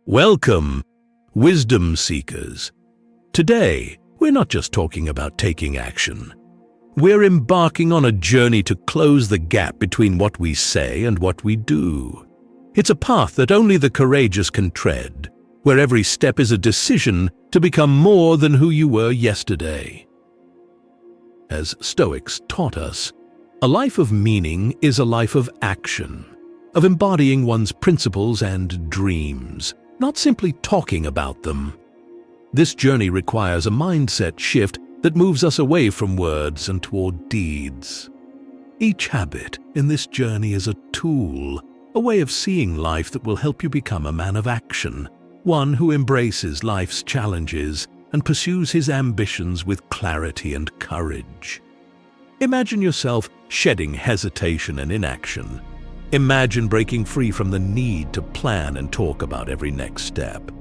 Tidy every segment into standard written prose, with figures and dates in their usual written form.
Welcome, wisdom seekers. Today, we're not just talking about taking action. We're embarking on a journey to close the gap between what we say and what we do. It's a path that only the courageous can tread, where every step is a decision to become more than who you were yesterday. As Stoics taught us, a life of meaning is a life of action, of embodying one's principles and dreams, not simply talking about them. This journey requires a mindset shift that moves us away from words and toward deeds. Each habit in this journey is a tool, a way of seeing life that will help you become a man of action, one who embraces life's challenges and pursues his ambitions with clarity and courage. Imagine yourself shedding hesitation and inaction. Imagine breaking free from the need to plan and talk about every next step.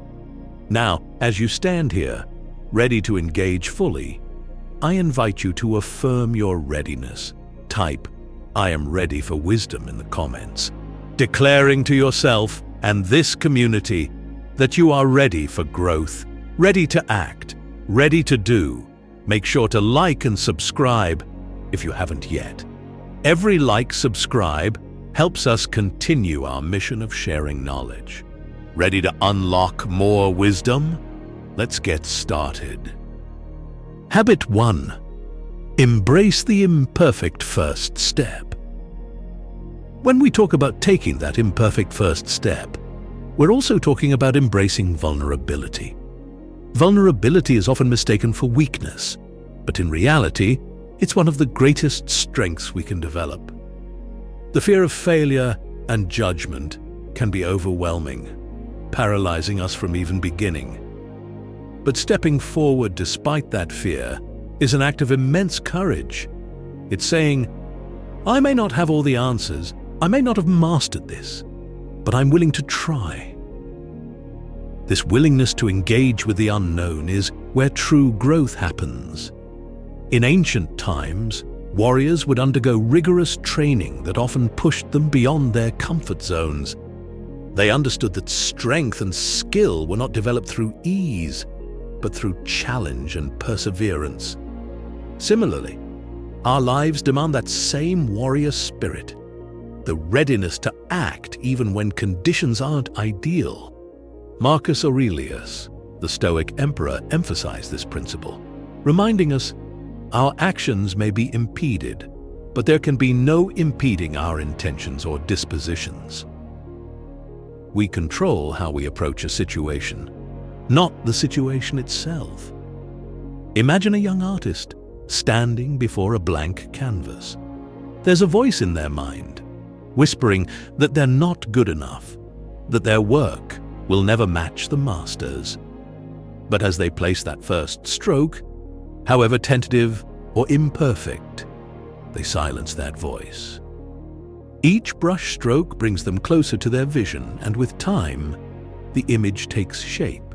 Now, as you stand here, ready to engage fully, I invite you to affirm your readiness. Type, "I am ready for wisdom" in the comments, declaring to yourself and this community that you are ready for growth, ready to act, ready to do. Make sure to like and subscribe if you haven't yet. Every like, subscribe helps us continue our mission of sharing knowledge. Ready to unlock more wisdom? Let's get started. Habit 1. Embrace the imperfect first step. When we talk about taking that imperfect first step, we're also talking about embracing vulnerability. Vulnerability is often mistaken for weakness, but in reality, it's one of the greatest strengths we can develop. The fear of failure and judgment can be overwhelming, paralyzing us from even beginning. But stepping forward despite that fear is an act of immense courage. It's saying, I may not have all the answers, I may not have mastered this, but I'm willing to try. This willingness to engage with the unknown is where true growth happens. In ancient times, warriors would undergo rigorous training that often pushed them beyond their comfort zones. They understood that strength and skill were not developed through ease, but through challenge and perseverance. Similarly, our lives demand that same warrior spirit, the readiness to act even when conditions aren't ideal. Marcus Aurelius, the Stoic emperor, emphasized this principle, reminding us our actions may be impeded, but there can be no impeding our intentions or dispositions. We control how we approach a situation, not the situation itself. Imagine a young artist standing before a blank canvas. There's a voice in their mind, whispering that they're not good enough, that their work will never match the master's. But as they place that first stroke, however tentative or imperfect, they silence that voice. Each brush stroke brings them closer to their vision, and with time, the image takes shape.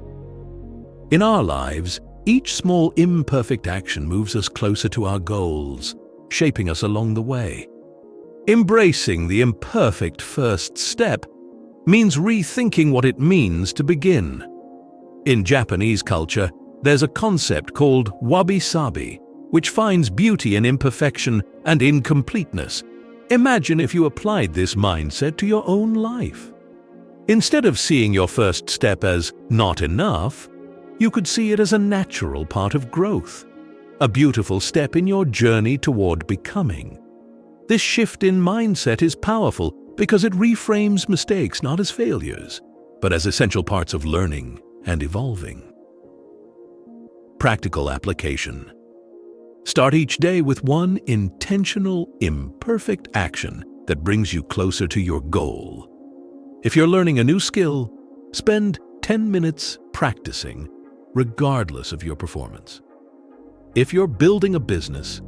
In our lives, each small imperfect action moves us closer to our goals, shaping us along the way. Embracing the imperfect first step means rethinking what it means to begin. In Japanese culture, there's a concept called wabi-sabi, which finds beauty in imperfection and incompleteness. Imagine if you applied this mindset to your own life. Instead of seeing your first step as not enough, you could see it as a natural part of growth, a beautiful step in your journey toward becoming. This shift in mindset is powerful because it reframes mistakes not as failures, but as essential parts of learning and evolving. Practical application. Start each day with one intentional, imperfect action that brings you closer to your goal. If you're learning a new skill, spend 10 minutes practicing, regardless of your performance. If you're building a business,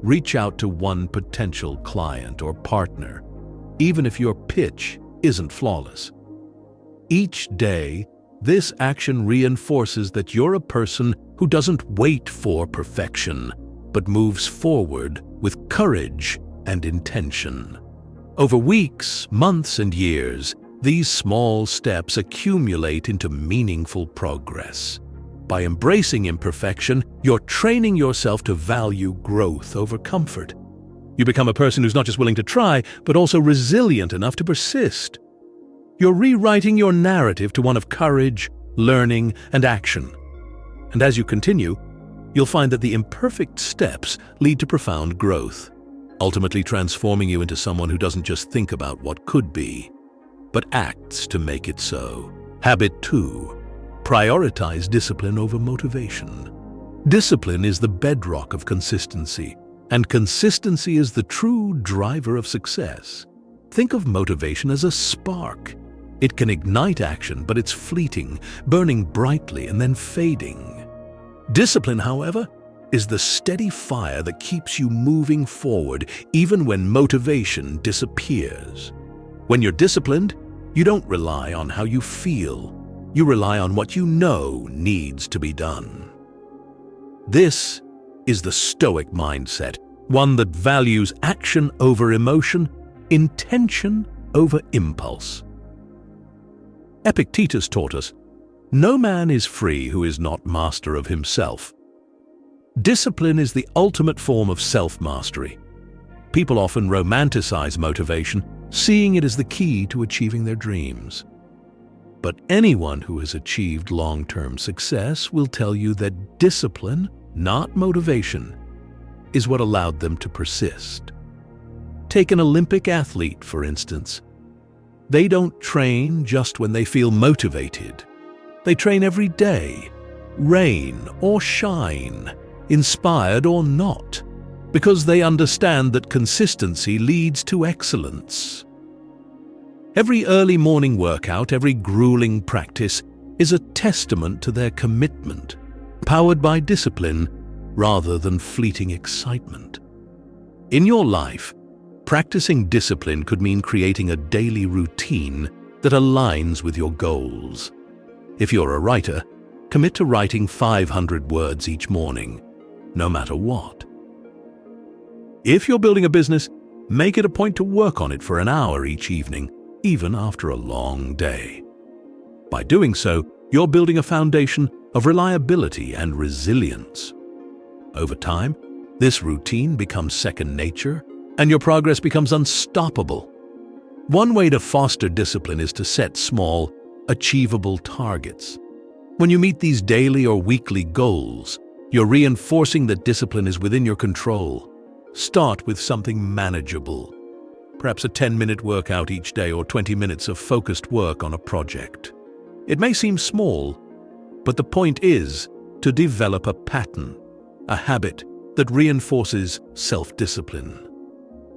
reach out to one potential client or partner, even if your pitch isn't flawless. Each day, this action reinforces that you're a person who doesn't wait for perfection, but moves forward with courage and intention. Over weeks, months, and years, These small steps accumulate into meaningful progress. By embracing imperfection, you're training yourself to value growth over comfort. You become a person who's not just willing to try, but also resilient enough to persist. You're rewriting your narrative to one of courage, learning, and action. And as you continue, you'll find that the imperfect steps lead to profound growth, ultimately transforming you into someone who doesn't just think about what could be, but acts to make it so. Habit 2. Prioritize discipline over motivation. Discipline is the bedrock of consistency, and consistency is the true driver of success. Think of motivation as a spark. It can ignite action, but it's fleeting, burning brightly and then fading. Discipline, however, is the steady fire that keeps you moving forward even when motivation disappears. When you're disciplined, you don't rely on how you feel. You rely on what you know needs to be done. This is the Stoic mindset, one that values action over emotion, intention over impulse. Epictetus taught us, "No man is free who is not master of himself." Discipline is the ultimate form of self-mastery. People often romanticize motivation, seeing it as the key to achieving their dreams. But anyone who has achieved long-term success will tell you that discipline, not motivation, is what allowed them to persist. Take an Olympic athlete, for instance. They don't train just when they feel motivated. They train every day, rain or shine, inspired or not, because they understand that consistency leads to excellence. Every early morning workout, every grueling practice is a testament to their commitment, powered by discipline rather than fleeting excitement. In your life, practicing discipline could mean creating a daily routine that aligns with your goals. If you're a writer, commit to writing 500 words each morning, no matter what. If you're building a business, make it a point to work on it for an hour each evening, even after a long day. By doing so, you're building a foundation of reliability and resilience. Over time, this routine becomes second nature, and your progress becomes unstoppable. One way to foster discipline is to set small, achievable targets. When you meet these daily or weekly goals, you're reinforcing that discipline is within your control. Start with something manageable. Perhaps a 10-minute workout each day or 20 minutes of focused work on a project. It may seem small, but the point is to develop a pattern, a habit that reinforces self-discipline.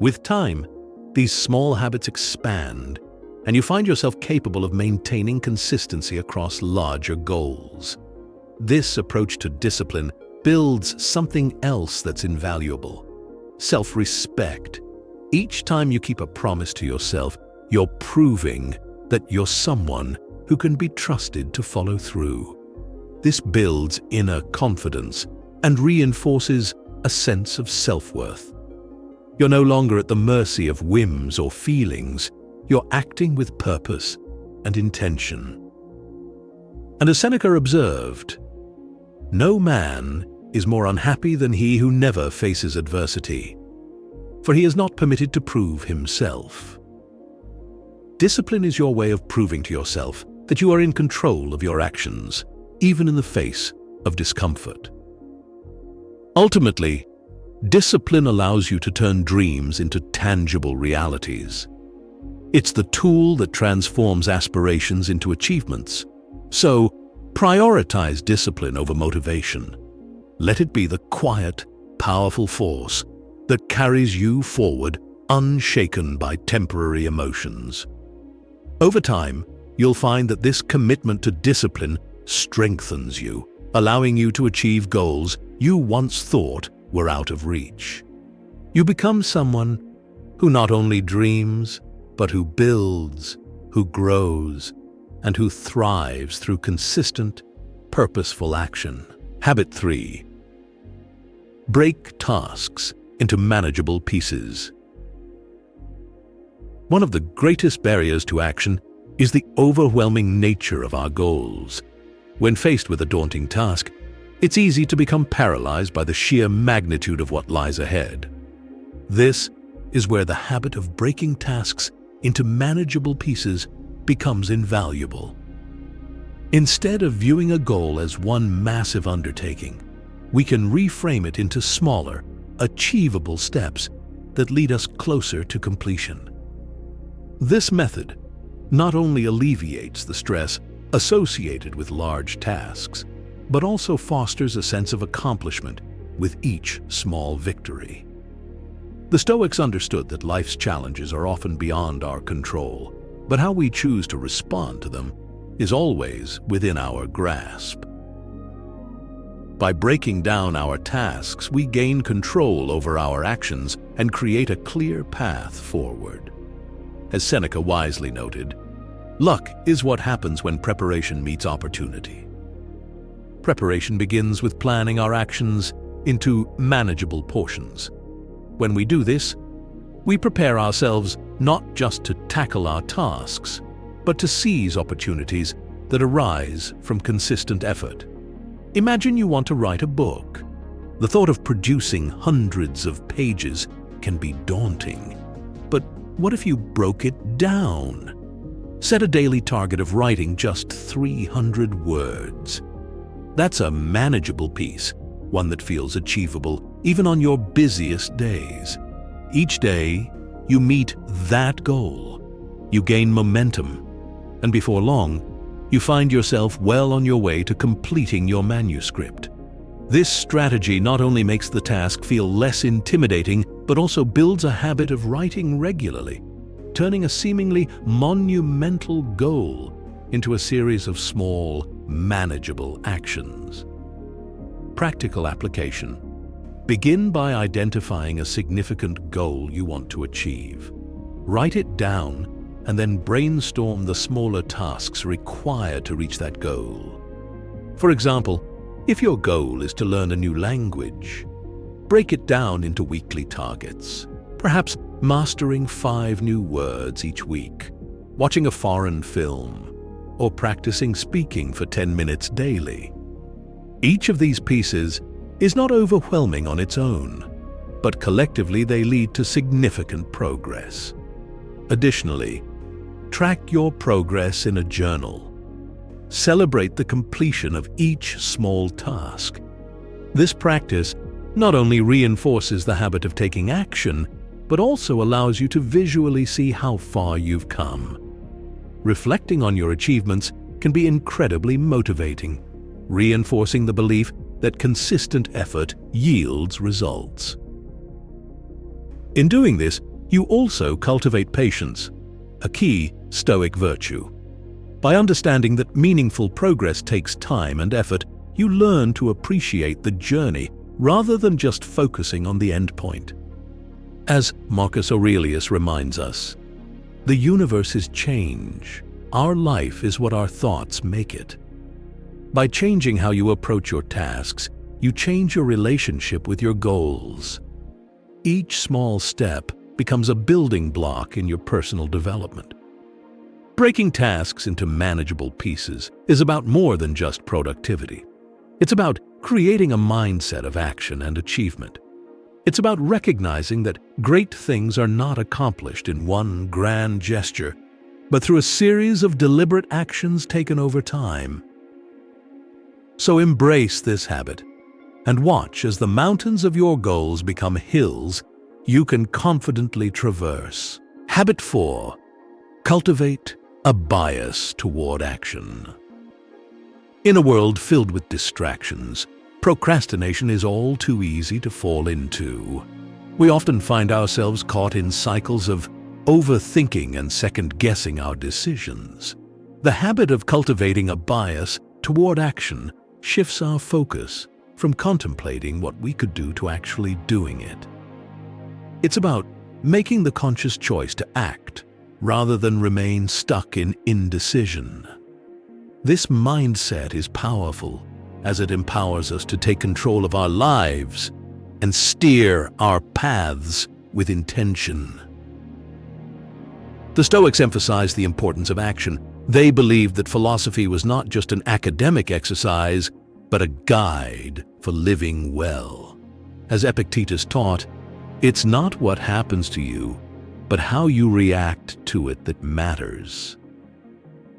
With time, these small habits expand, and you find yourself capable of maintaining consistency across larger goals. This approach to discipline builds something else that's invaluable: self-respect. Each time you keep a promise to yourself, you're proving that you're someone who can be trusted to follow through. This builds inner confidence and reinforces a sense of self-worth. You're no longer at the mercy of whims or feelings. You're acting with purpose and intention. And as Seneca observed, "No man is more unhappy than he who never faces adversity, for he is not permitted to prove himself." Discipline is your way of proving to yourself that you are in control of your actions, even in the face of discomfort. Ultimately, discipline allows you to turn dreams into tangible realities. It's the tool that transforms aspirations into achievements. So, prioritize discipline over motivation. Let it be the quiet, powerful force that carries you forward, unshaken by temporary emotions. Over time, you'll find that this commitment to discipline strengthens you, allowing you to achieve goals you once thought were out of reach. You become someone who not only dreams, but who builds, who grows, and who thrives through consistent, purposeful action. Habit 3. Break tasks into manageable pieces. One of the greatest barriers to action is the overwhelming nature of our goals. When faced with a daunting task, it's easy to become paralyzed by the sheer magnitude of what lies ahead. This is where the habit of breaking tasks into manageable pieces becomes invaluable. Instead of viewing a goal as one massive undertaking, we can reframe it into smaller, achievable steps that lead us closer to completion. This method not only alleviates the stress associated with large tasks, but also fosters a sense of accomplishment with each small victory. The Stoics understood that life's challenges are often beyond our control, but how we choose to respond to them is always within our grasp. By breaking down our tasks, we gain control over our actions and create a clear path forward. As Seneca wisely noted, luck is what happens when preparation meets opportunity. Preparation begins with planning our actions into manageable portions. When we do this, we prepare ourselves not just to tackle our tasks, but to seize opportunities that arise from consistent effort. Imagine you want to write a book. The thought of producing hundreds of pages can be daunting. But what if you broke it down? Set a daily target of writing just 300 words. That's a manageable piece, one that feels achievable even on your busiest days. Each day, you meet that goal. You gain momentum, and before long, you find yourself well on your way to completing your manuscript. This strategy not only makes the task feel less intimidating, but also builds a habit of writing regularly, turning a seemingly monumental goal into a series of small, manageable actions. Practical application. Begin by identifying a significant goal you want to achieve. Write it down and then brainstorm the smaller tasks required to reach that goal. For example, if your goal is to learn a new language, break it down into weekly targets. Perhaps mastering 5 new words each week, watching a foreign film, or practicing speaking for 10 minutes daily. Each of these pieces is not overwhelming on its own, but collectively they lead to significant progress. Additionally, track your progress in a journal. Celebrate the completion of each small task. This practice not only reinforces the habit of taking action, but also allows you to visually see how far you've come. Reflecting on your achievements can be incredibly motivating, reinforcing the belief that consistent effort yields results. In doing this, you also cultivate patience, a key Stoic virtue. By understanding that meaningful progress takes time and effort, you learn to appreciate the journey rather than just focusing on the end point. As Marcus Aurelius reminds us, the universe is change. Our life is what our thoughts make it. By changing how you approach your tasks, you change your relationship with your goals. Each small step becomes a building block in your personal development. Breaking tasks into manageable pieces is about more than just productivity. It's about creating a mindset of action and achievement. It's about recognizing that great things are not accomplished in one grand gesture, but through a series of deliberate actions taken over time. So embrace this habit and watch as the mountains of your goals become hills you can confidently traverse. Habit 4. Cultivate a bias toward action. In a world filled with distractions, procrastination is all too easy to fall into. We often find ourselves caught in cycles of overthinking and second-guessing our decisions. The habit of cultivating a bias toward action shifts our focus from contemplating what we could do to actually doing it. It's about making the conscious choice to act rather than remain stuck in indecision. This mindset is powerful as it empowers us to take control of our lives and steer our paths with intention. The Stoics emphasized the importance of action. They believed that philosophy was not just an academic exercise, but a guide for living well. As Epictetus taught, it's not what happens to you, but how you react to it that matters.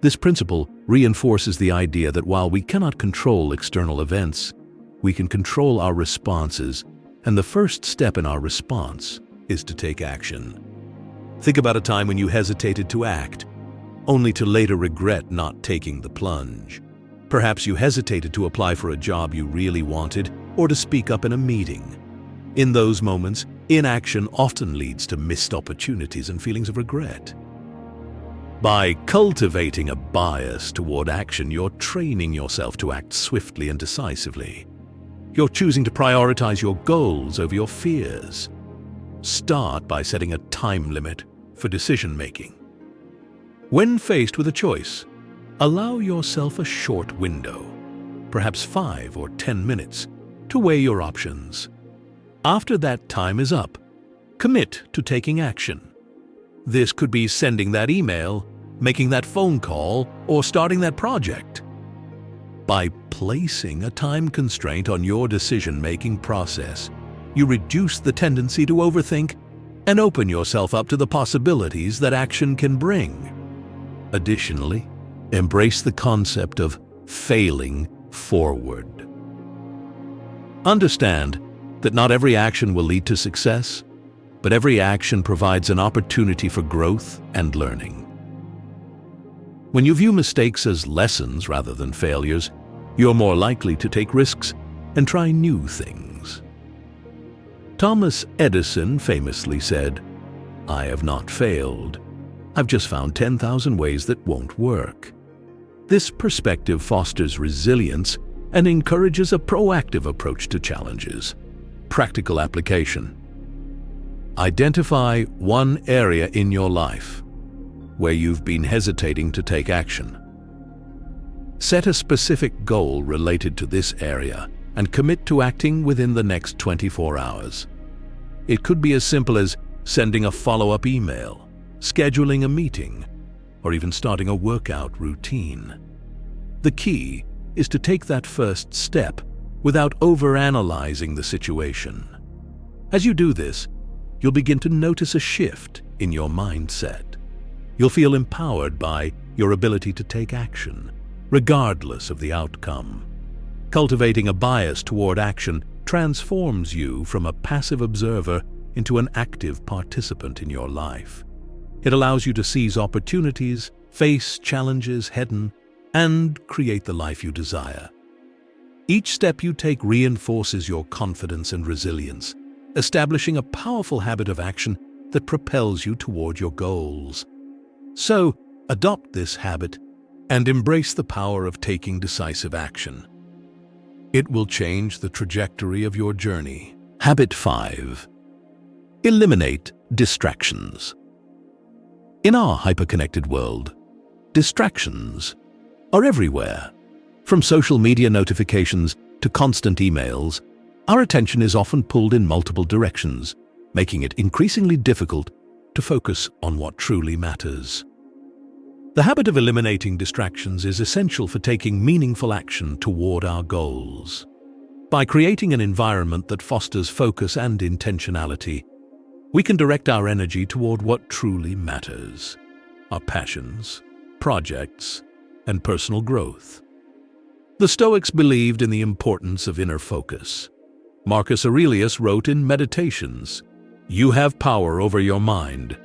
This principle reinforces the idea that while we cannot control external events, we can control our responses, and the first step in our response is to take action. Think about a time when you hesitated to act, only to later regret not taking the plunge. Perhaps you hesitated to apply for a job you really wanted or to speak up in a meeting. In those moments, inaction often leads to missed opportunities and feelings of regret. By cultivating a bias toward action, you're training yourself to act swiftly and decisively. You're choosing to prioritize your goals over your fears. Start by setting a time limit for decision-making. When faced with a choice, allow yourself a short window, perhaps 5 or 10 minutes, to weigh your options. After that time is up, commit to taking action. This could be sending that email, making that phone call, or starting that project. By placing a time constraint on your decision-making process, you reduce the tendency to overthink and open yourself up to the possibilities that action can bring. Additionally, embrace the concept of failing forward. Understand that not every action will lead to success, but every action provides an opportunity for growth and learning. When you view mistakes as lessons rather than failures, you're more likely to take risks and try new things. Thomas Edison famously said, "I have not failed. I've just found 10,000 ways that won't work." This perspective fosters resilience and encourages a proactive approach to challenges. Practical application. Identify one area in your life where you've been hesitating to take action. Set a specific goal related to this area and commit to acting within the next 24 hours. It could be as simple as sending a follow-up email, scheduling a meeting, or even starting a workout routine. The key is to take that first step without overanalyzing the situation. As you do this, you'll begin to notice a shift in your mindset. You'll feel empowered by your ability to take action, regardless of the outcome. Cultivating a bias toward action transforms you from a passive observer into an active participant in your life. It allows you to seize opportunities, face challenges head-on, and create the life you desire. Each step you take reinforces your confidence and resilience, establishing a powerful habit of action that propels you toward your goals. So, adopt this habit and embrace the power of taking decisive action. It will change the trajectory of your journey. Habit 5. Eliminate distractions. In our hyper-connected world, distractions are everywhere. From social media notifications to constant emails, our attention is often pulled in multiple directions, making it increasingly difficult to focus on what truly matters. The habit of eliminating distractions is essential for taking meaningful action toward our goals. By creating an environment that fosters focus and intentionality, we can direct our energy toward what truly matters: our passions, projects, and personal growth. The Stoics believed in the importance of inner focus. Marcus Aurelius wrote in Meditations, "You have power over your mind,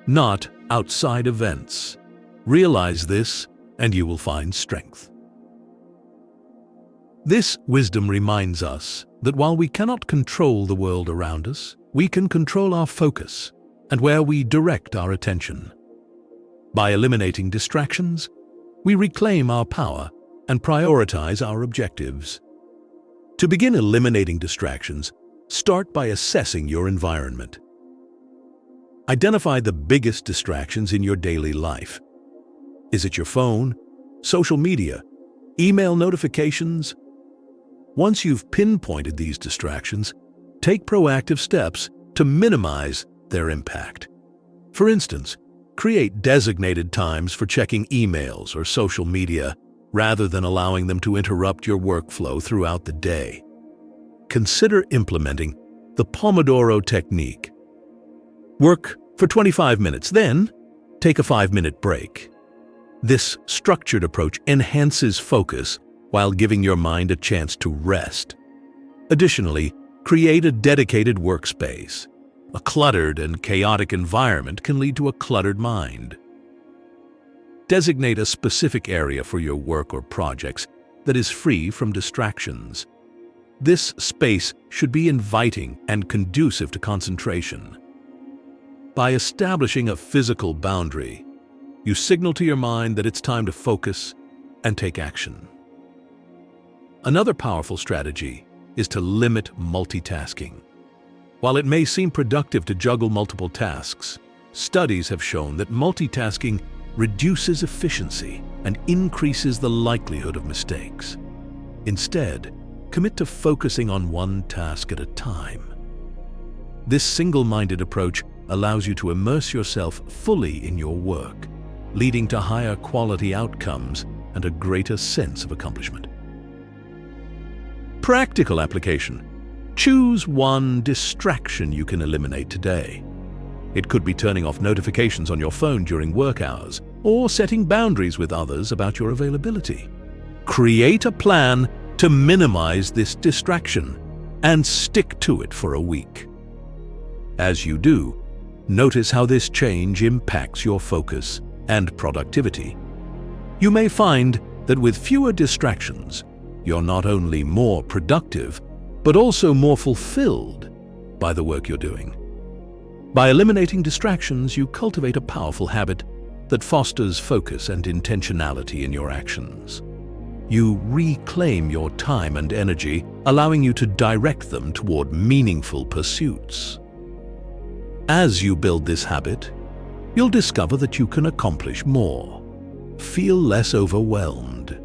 not outside events. Realize this, and you will find strength." This wisdom reminds us that while we cannot control the world around us, we can control our focus and where we direct our attention. By eliminating distractions, we reclaim our power and prioritize our objectives. To begin eliminating distractions, start by assessing your environment. Identify the biggest distractions in your daily life. Is it your phone, social media, email notifications? Once you've pinpointed these distractions, take proactive steps to minimize their impact. For instance, Create designated times for checking emails or social media rather than allowing them to interrupt your workflow throughout the day. Consider implementing the Pomodoro technique. Work for 25 minutes, then take a 5-minute break. This structured approach enhances focus while giving your mind a chance to rest. Additionally, create a dedicated workspace. A cluttered and chaotic environment can lead to a cluttered mind. Designate a specific area for your work or projects that is free from distractions. This space should be inviting and conducive to concentration. By establishing a physical boundary, you signal to your mind that it's time to focus and take action. Another powerful strategy is to limit multitasking. While it may seem productive to juggle multiple tasks, studies have shown that multitasking reduces efficiency and increases the likelihood of mistakes. Instead, commit to focusing on one task at a time. This single-minded approach allows you to immerse yourself fully in your work, leading to higher quality outcomes and a greater sense of accomplishment. Practical application. Choose one distraction you can eliminate today. It could be turning off notifications on your phone during work hours or setting boundaries with others about your availability. Create a plan to minimize this distraction and stick to it for a week. As you do, notice how this change impacts your focus and productivity. You may find that with fewer distractions, you're not only more productive, but also more fulfilled by the work you're doing. By eliminating distractions, you cultivate a powerful habit that fosters focus and intentionality in your actions. You reclaim your time and energy, allowing you to direct them toward meaningful pursuits. As you build this habit, you'll discover that you can accomplish more, feel less overwhelmed,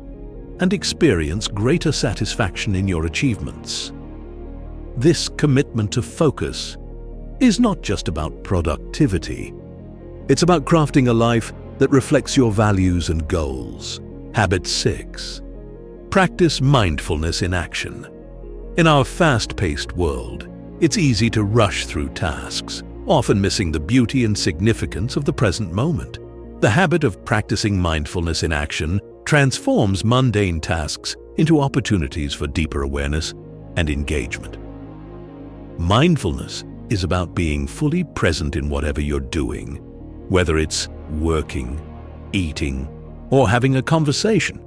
and experience greater satisfaction in your achievements. This commitment to focus is not just about productivity. It's about crafting a life that reflects your values and goals. Habit 6. Practice mindfulness in action. In our fast-paced world, it's easy to rush through tasks, often missing the beauty and significance of the present moment. The habit of practicing mindfulness in action transforms mundane tasks into opportunities for deeper awareness and engagement. Mindfulness is about being fully present in whatever you're doing, whether it's working, eating, or having a conversation.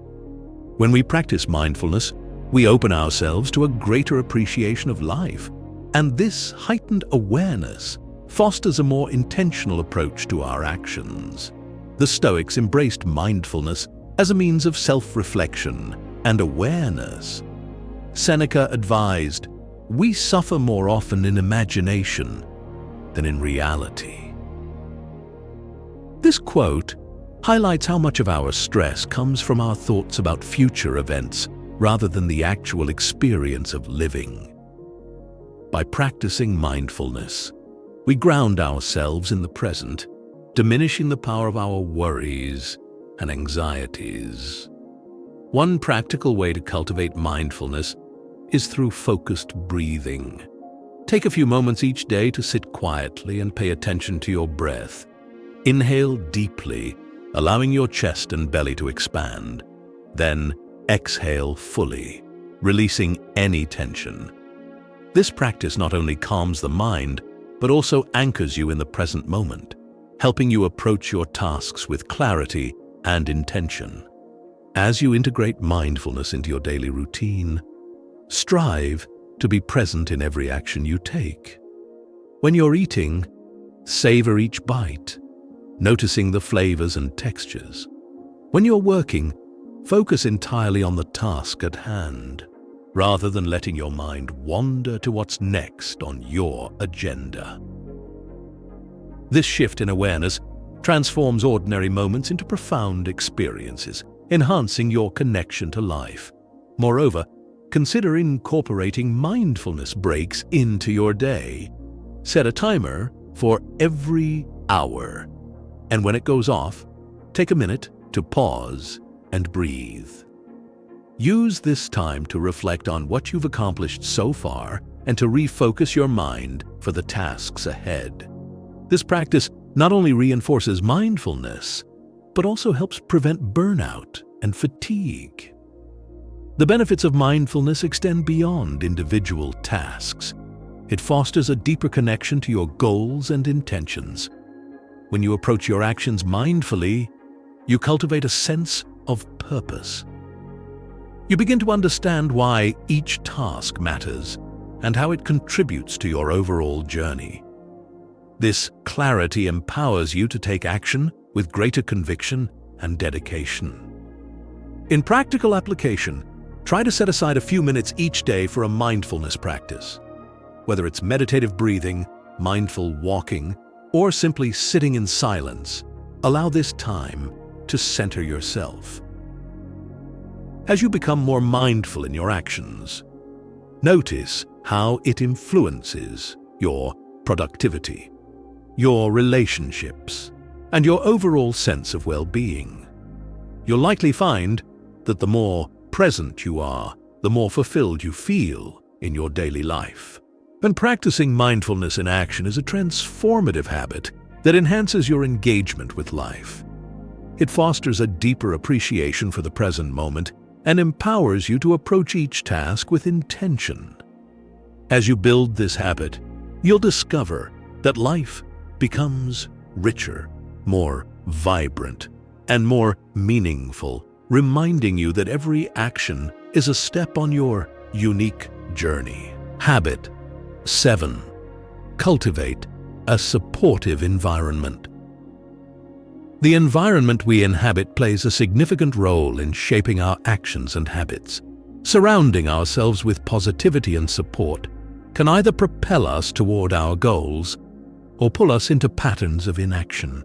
When we practice mindfulness, we open ourselves to a greater appreciation of life, and this heightened awareness fosters a more intentional approach to our actions. The Stoics embraced mindfulness as a means of self-reflection and awareness. Seneca advised, "We suffer more often in imagination than in reality." This quote highlights how much of our stress comes from our thoughts about future events rather than the actual experience of living. By practicing mindfulness, we ground ourselves in the present, diminishing the power of our worries and anxieties. One practical way to cultivate mindfulness is through focused breathing. Take a few moments each day to sit quietly and pay attention to your breath. Inhale deeply, allowing your chest and belly to expand. Then exhale fully, releasing any tension. This practice not only calms the mind, but also anchors you in the present moment, helping you approach your tasks with clarity and intention. As you integrate mindfulness into your daily routine, strive to be present in every action you take. When you're eating, savor each bite, noticing the flavors and textures. When you're working, focus entirely on the task at hand, rather than letting your mind wander to what's next on your agenda. This shift in awareness transforms ordinary moments into profound experiences, enhancing your connection to life. Moreover, consider incorporating mindfulness breaks into your day. Set a timer for every hour. And when it goes off, take a minute to pause and breathe. Use this time to reflect on what you've accomplished so far and to refocus your mind for the tasks ahead. This practice not only reinforces mindfulness, but also helps prevent burnout and fatigue. The benefits of mindfulness extend beyond individual tasks. It fosters a deeper connection to your goals and intentions. When you approach your actions mindfully, you cultivate a sense of purpose. You begin to understand why each task matters and how it contributes to your overall journey. This clarity empowers you to take action with greater conviction and dedication. In practical application, try to set aside a few minutes each day for a mindfulness practice. Whether it's meditative breathing, mindful walking, or simply sitting in silence, allow this time to center yourself. As you become more mindful in your actions, notice how it influences your productivity, your relationships, and your overall sense of well-being. You'll likely find that the more present you are, the more fulfilled you feel in your daily life. And practicing mindfulness in action is a transformative habit that enhances your engagement with life. It fosters a deeper appreciation for the present moment and empowers you to approach each task with intention. As you build this habit, you'll discover that life becomes richer, more vibrant, and more meaningful, reminding you that every action is a step on your unique journey. Habit 7. Cultivate a supportive environment. The environment we inhabit plays a significant role in shaping our actions and habits. Surrounding ourselves with positivity and support can either propel us toward our goals or pull us into patterns of inaction.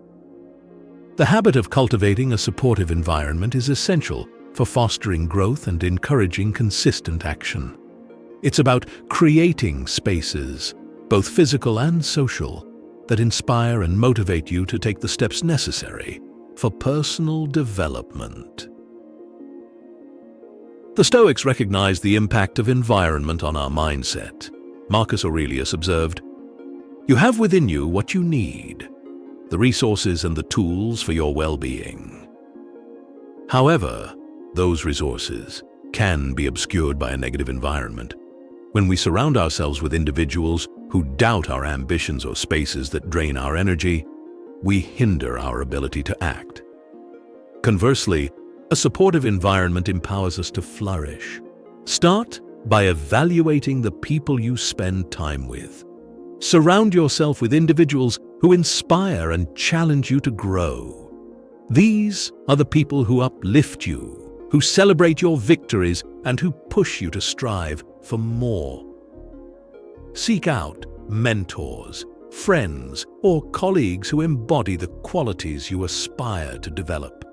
The habit of cultivating a supportive environment is essential for fostering growth and encouraging consistent action. It's about creating spaces, both physical and social, that inspire and motivate you to take the steps necessary for personal development. The Stoics recognized the impact of environment on our mindset. Marcus Aurelius observed, "You have within you what you need, the resources and the tools for your well-being. However, those resources can be obscured by a negative environment. When we surround ourselves with individuals who doubt our ambitions or spaces that drain our energy, we hinder our ability to act. Conversely, a supportive environment empowers us to flourish. Start by evaluating the people you spend time with. Surround yourself with individuals who inspire and challenge you to grow. These are the people who uplift you, who celebrate your victories, and who push you to strive for more. Seek out mentors, friends, or colleagues who embody the qualities you aspire to develop.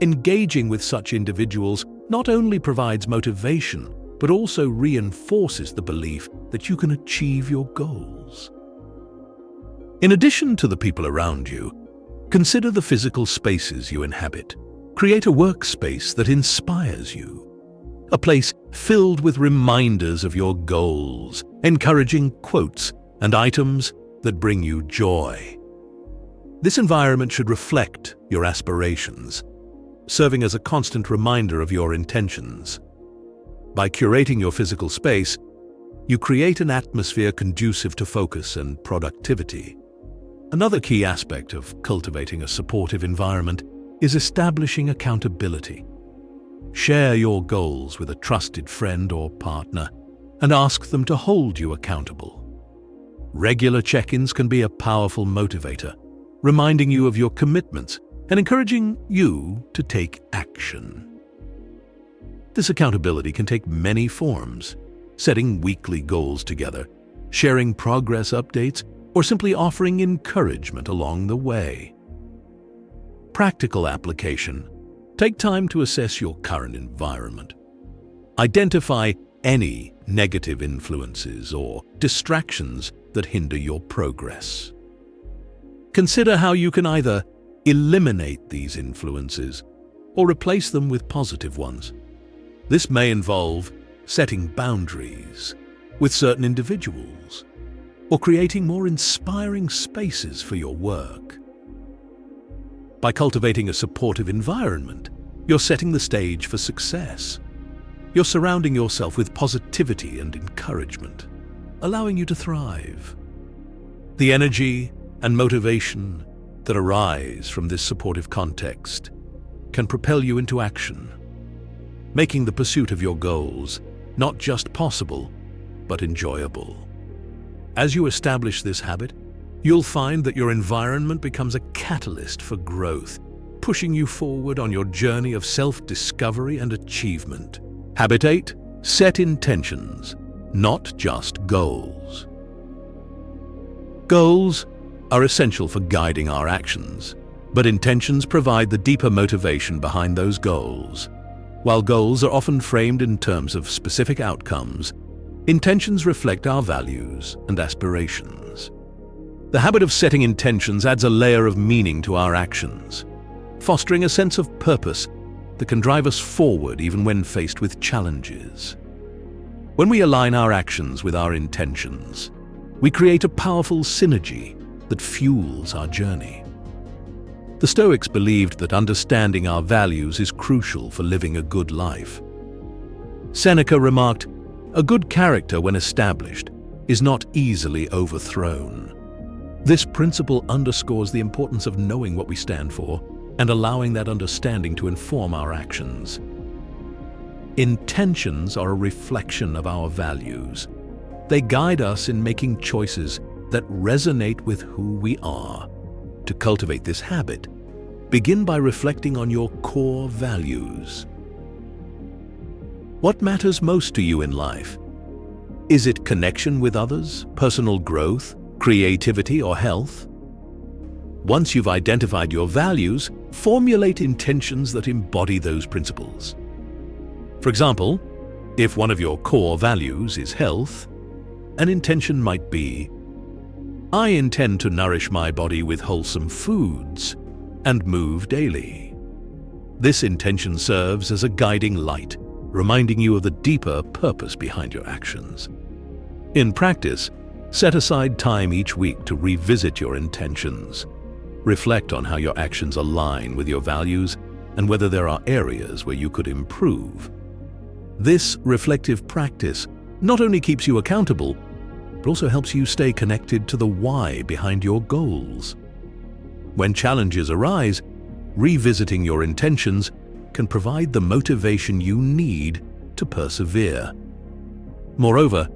Engaging with such individuals not only provides motivation, but also reinforces the belief that you can achieve your goals. In addition to the people around you, consider the physical spaces you inhabit. Create a workspace that inspires you. A place filled with reminders of your goals, encouraging quotes and items that bring you joy. This environment should reflect your aspirations, serving as a constant reminder of your intentions. By curating your physical space, you create an atmosphere conducive to focus and productivity. Another key aspect of cultivating a supportive environment is establishing accountability. Share your goals with a trusted friend or partner and ask them to hold you accountable. Regular check-ins can be a powerful motivator, reminding you of your commitments and encouraging you to take action. This accountability can take many forms: setting weekly goals together, sharing progress updates, or simply offering encouragement along the way. Practical application. Take time to assess your current environment. Identify any negative influences or distractions that hinder your progress. Consider how you can either eliminate these influences or replace them with positive ones. This may involve setting boundaries with certain individuals or creating more inspiring spaces for your work. By cultivating a supportive environment, you're setting the stage for success. You're surrounding yourself with positivity and encouragement, allowing you to thrive. The energy and motivation that arise from this supportive context can propel you into action, making the pursuit of your goals not just possible, but enjoyable. As you establish this habit, you'll find that your environment becomes a catalyst for growth, pushing you forward on your journey of self-discovery and achievement. Habit 8. Set intentions, not just goals. Goals are essential for guiding our actions, but intentions provide the deeper motivation behind those goals. While goals are often framed in terms of specific outcomes, intentions reflect our values and aspirations. The habit of setting intentions adds a layer of meaning to our actions, fostering a sense of purpose that can drive us forward even when faced with challenges. When we align our actions with our intentions, we create a powerful synergy that fuels our journey. The Stoics believed that understanding our values is crucial for living a good life. Seneca remarked, "A good character, when established, is not easily overthrown." This principle underscores the importance of knowing what we stand for and allowing that understanding to inform our actions. Intentions are a reflection of our values. They guide us in making choices that resonate with who we are. To cultivate this habit, begin by reflecting on your core values. What matters most to you in life? Is it connection with others, personal growth, creativity, or health? Once you've identified your values, formulate intentions that embody those principles. For example, if one of your core values is health, an intention might be, "I intend to nourish my body with wholesome foods and move daily." This intention serves as a guiding light, reminding you of the deeper purpose behind your actions. In practice, set aside time each week to revisit your intentions. Reflect on how your actions align with your values and whether there are areas where you could improve. This reflective practice not only keeps you accountable, but also helps you stay connected to the why behind your goals. When challenges arise, revisiting your intentions can provide the motivation you need to persevere. Moreover,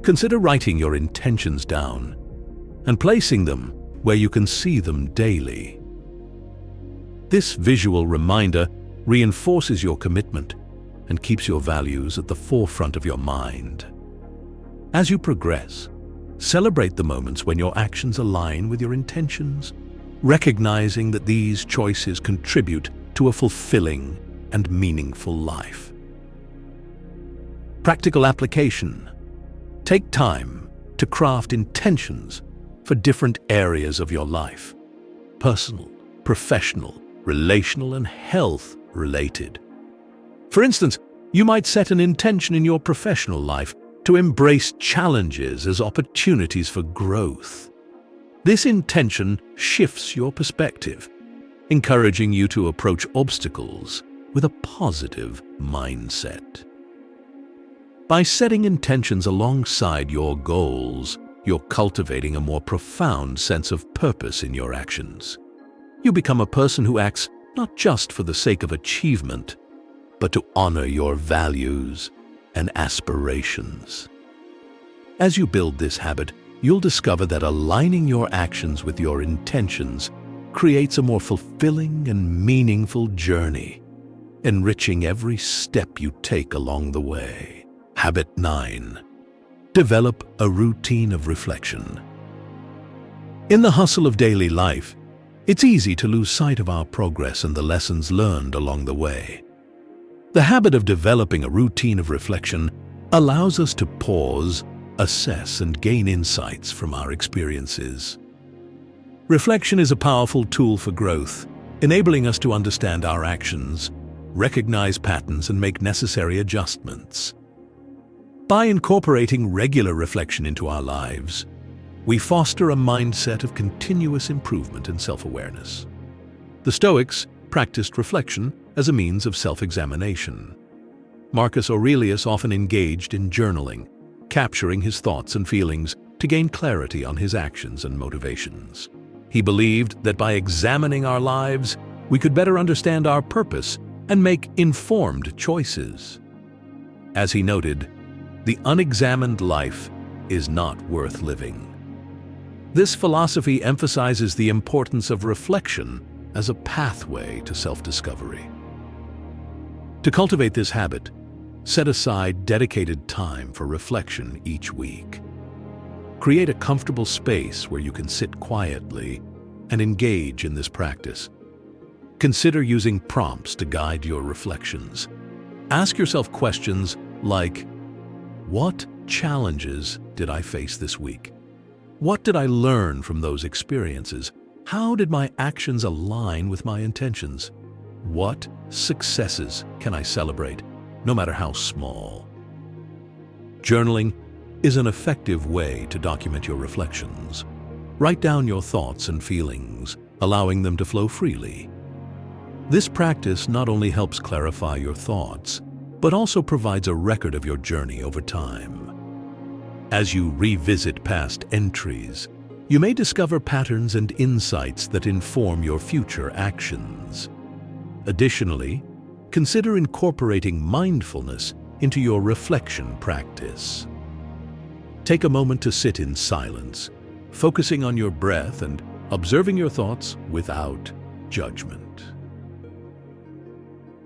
consider writing your intentions down and placing them where you can see them daily. This visual reminder reinforces your commitment and keeps your values at the forefront of your mind. As you progress, celebrate the moments when your actions align with your intentions, recognizing that these choices contribute to a fulfilling and meaningful life. Practical application. Take time to craft intentions for different areas of your life: personal, professional, relational, and health-related. For instance, you might set an intention in your professional life to embrace challenges as opportunities for growth. This intention shifts your perspective, encouraging you to approach obstacles with a positive mindset. By setting intentions alongside your goals, you're cultivating a more profound sense of purpose in your actions. You become a person who acts not just for the sake of achievement, but to honor your values and aspirations. As you build this habit, you'll discover that aligning your actions with your intentions creates a more fulfilling and meaningful journey, enriching every step you take along the way. Habit 9. Develop a routine of reflection. In the hustle of daily life, it's easy to lose sight of our progress and the lessons learned along the way. The habit of developing a routine of reflection allows us to pause, assess, and gain insights from our experiences. Reflection is a powerful tool for growth, enabling us to understand our actions, recognize patterns, and make necessary adjustments. By incorporating regular reflection into our lives, we foster a mindset of continuous improvement and self-awareness. The Stoics practiced reflection as a means of self-examination. Marcus Aurelius often engaged in journaling, capturing his thoughts and feelings to gain clarity on his actions and motivations. He believed that by examining our lives, we could better understand our purpose and make informed choices. As he noted, the unexamined life is not worth living. This philosophy emphasizes the importance of reflection as a pathway to self-discovery. To cultivate this habit, set aside dedicated time for reflection each week. Create a comfortable space where you can sit quietly and engage in this practice. Consider using prompts to guide your reflections. Ask yourself questions like, what challenges did I face this week? What did I learn from those experiences? How did my actions align with my intentions? What successes can I celebrate, no matter how small? Journaling is an effective way to document your reflections. Write down your thoughts and feelings, allowing them to flow freely. This practice not only helps clarify your thoughts, but also provides a record of your journey over time. As you revisit past entries, you may discover patterns and insights that inform your future actions. Additionally, consider incorporating mindfulness into your reflection practice. Take a moment to sit in silence, focusing on your breath and observing your thoughts without judgment.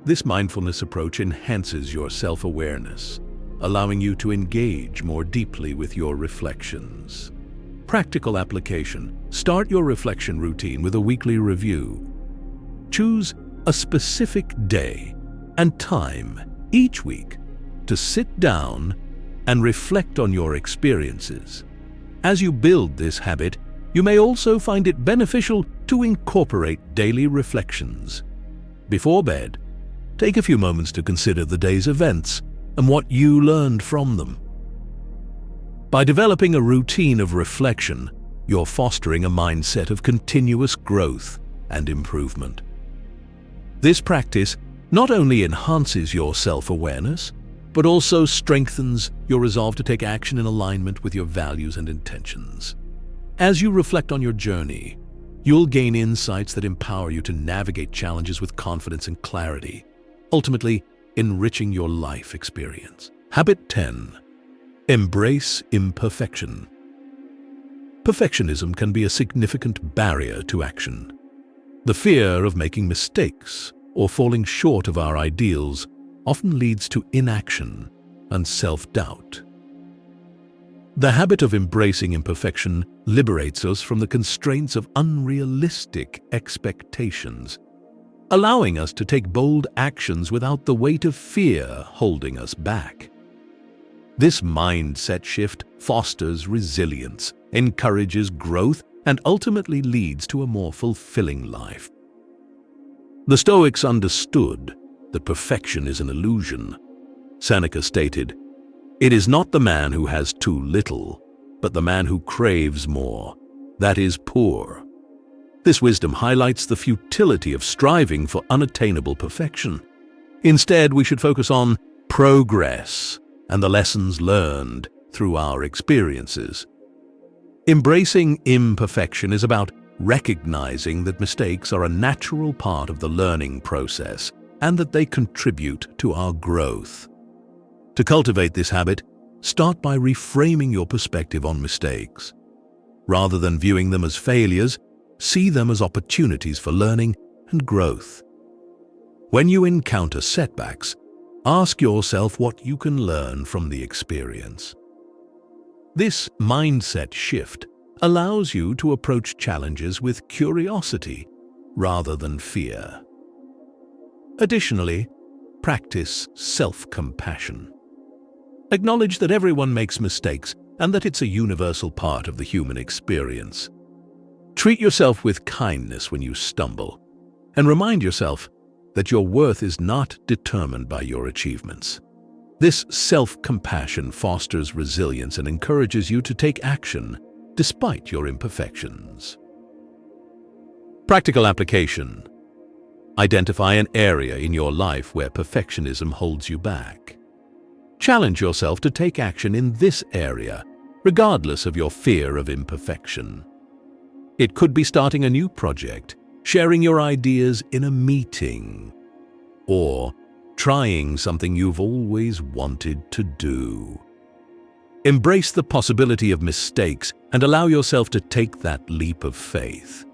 This mindfulness approach enhances your self-awareness, allowing you to engage more deeply with your reflections. Practical application. Start your reflection routine with a weekly review. Choose a specific day and time each week to sit down and reflect on your experiences. As you build this habit, you may also find it beneficial to incorporate daily reflections. Before bed, take a few moments to consider the day's events and what you learned from them. By developing a routine of reflection, you're fostering a mindset of continuous growth and improvement. This practice not only enhances your self-awareness, but also strengthens your resolve to take action in alignment with your values and intentions. As you reflect on your journey, you'll gain insights that empower you to navigate challenges with confidence and clarity, ultimately enriching your life experience. Habit 10. Embrace imperfection. Perfectionism can be a significant barrier to action. The fear of making mistakes or falling short of our ideals often leads to inaction and self-doubt. The habit of embracing imperfection liberates us from the constraints of unrealistic expectations, allowing us to take bold actions without the weight of fear holding us back. This mindset shift fosters resilience, encourages growth, and ultimately leads to a more fulfilling life. The Stoics understood that perfection is an illusion. Seneca stated, "It is not the man who has too little, but the man who craves more, that is poor." This wisdom highlights the futility of striving for unattainable perfection. Instead, we should focus on progress and the lessons learned through our experiences. Embracing imperfection is about recognizing that mistakes are a natural part of the learning process and that they contribute to our growth. To cultivate this habit, start by reframing your perspective on mistakes. Rather than viewing them as failures, see them as opportunities for learning and growth. When you encounter setbacks, ask yourself what you can learn from the experience. This mindset shift allows you to approach challenges with curiosity rather than fear. Additionally, practice self-compassion. Acknowledge that everyone makes mistakes and that it's a universal part of the human experience. Treat yourself with kindness when you stumble, and remind yourself that your worth is not determined by your achievements. This self-compassion fosters resilience and encourages you to take action despite your imperfections. Practical application. Identify an area in your life where perfectionism holds you back. Challenge yourself to take action in this area, regardless of your fear of imperfection. It could be starting a new project, sharing your ideas in a meeting, or trying something you've always wanted to do. Embrace the possibility of mistakes and allow yourself to take that leap of faith.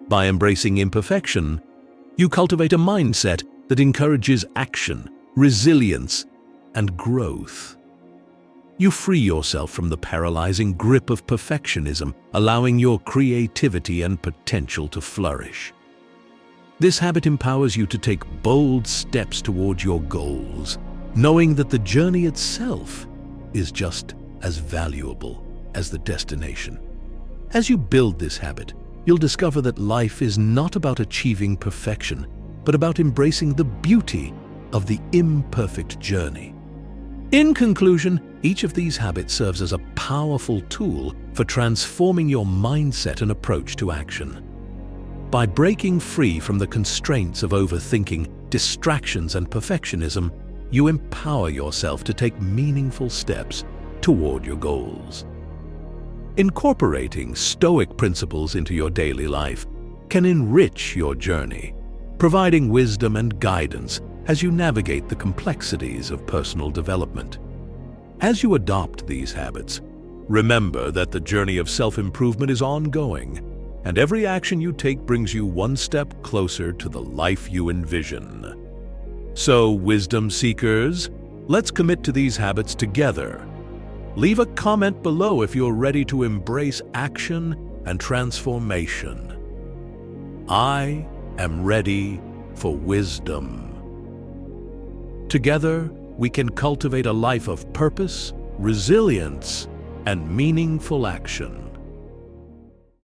By embracing imperfection, you cultivate a mindset that encourages action, resilience, and growth. You free yourself from the paralyzing grip of perfectionism, allowing your creativity and potential to flourish. This habit empowers you to take bold steps towards your goals, knowing that the journey itself is just as valuable as the destination. As you build this habit, you'll discover that life is not about achieving perfection, but about embracing the beauty of the imperfect journey. In conclusion, each of these habits serves as a powerful tool for transforming your mindset and approach to action. By breaking free from the constraints of overthinking, distractions, and perfectionism, you empower yourself to take meaningful steps toward your goals. Incorporating Stoic principles into your daily life can enrich your journey, providing wisdom and guidance as you navigate the complexities of personal development. As you adopt these habits, remember that the journey of self-improvement is ongoing, and every action you take brings you one step closer to the life you envision. So, wisdom seekers, let's commit to these habits together. Leave a comment below if you're ready to embrace action and transformation. I am ready for wisdom. Together, we can cultivate a life of purpose, resilience, and meaningful action.